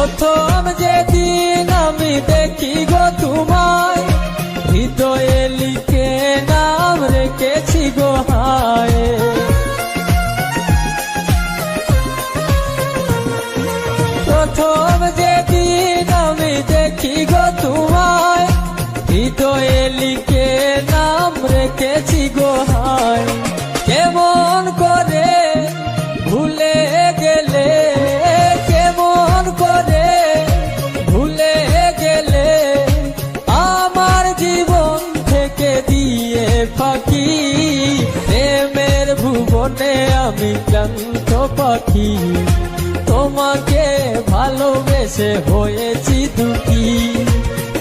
প্রথম যেদিন আমি দেখি গো তোমায়, হৃদয়ে লিখে নাম রেখেছি গো হায়। প্রথম যেদিন আমি দেখি গো তোমায়, হৃদয়ে লিখে নাম রেখেছি গো হায়। কেমন করে ভুলে গেলে, কেমন করে ভুলে গেলে, আমার জীবন থেকে দিয়ে ফাঁকি। প্রেমের ভুবনে আমি ক্লান্ত পাখি, তোমাকে ভালোবেসে হয়েছি দুঃখী।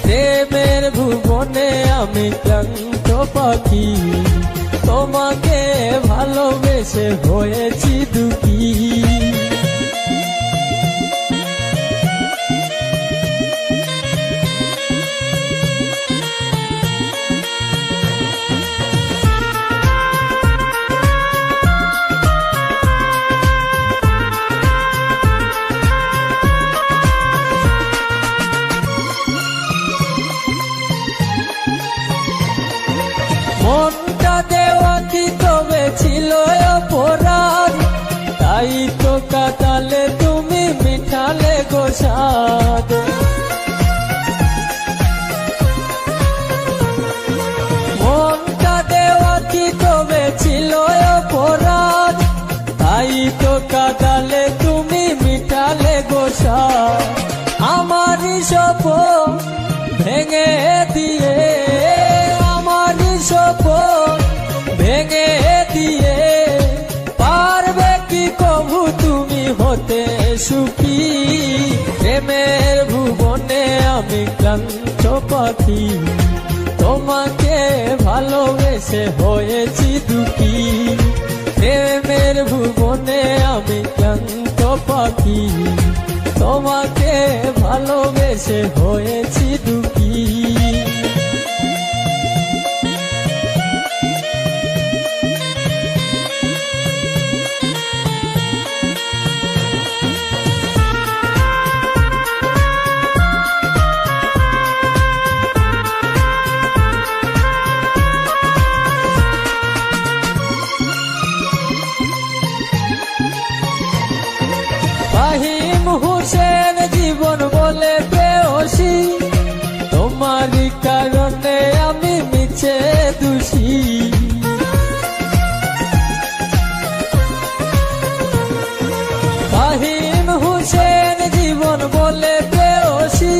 প্রেমের ভুবনে আমি ক্লান্ত পাখি, তোমাকে ভালোবেসে হয়েছি দুঃখী। মনটা দেওয়া কি তবে ছিল অপরাধ, তাই তো কাটালে তুমি মিঠালে গো স্বাদ। মনটা দেওয়া কি তবে ছিল অপরাধ, তাই তো কাটালে তুমি মিঠালে গো স্বাদ। আমারই স্বপ্ন ভেঙে দিয়ে, স্বপ্ন ভেঙে দিয়ে, পারবে কি কবু তুমি হতে সুখী। প্রেমের ভুবনে আমি ক্লান্ত পাখি, তোমাকে ভালোবেসে হয়েছি দুঃখী। প্রেমের ভুবনে আমি ক্লান্ত পাখি, তোমাকে ভালোবেসে হয়েছি দুঃখী। ফাহিম হোসেন জীবন বলে প্রেয়সী, তোমারই কারণে আমি মিছে দোষী। ফাহিম হোসেন জীবন বলে প্রেয়সী,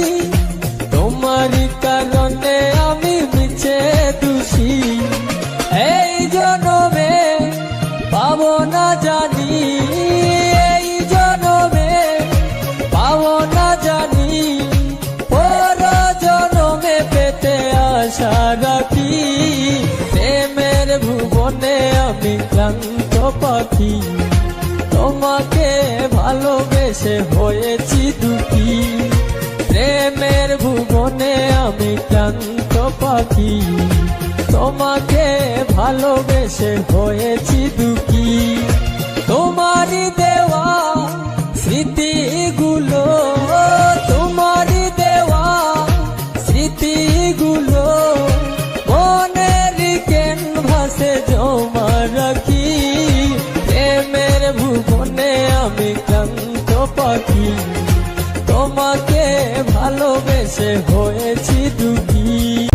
তোমারই কারণে আমি মিছে দোষী। এই জনমে পাবো না জানি, আশা রাখি। প্রেমের ভুবনে আমি ক্লান্ত পাখি, তোমাকে ভালোবেসে হয়েছি দুঃখী। প্রেমের ভুবনে আমি ক্লান্ত পাখি, তোমাকে ভালোবেসে হয়েছি দুঃখী। তোমারই দেওয়া স্মৃতিগুলো, তোমারই দেওয়া স্মৃতিগুলো মনের ক্যানভাসে জমা রাখি। প্রেমের ভুবনে আমি ক্লান্ত পাখি, তোমাকে ভালোবেসে হয়েছি দুঃখী।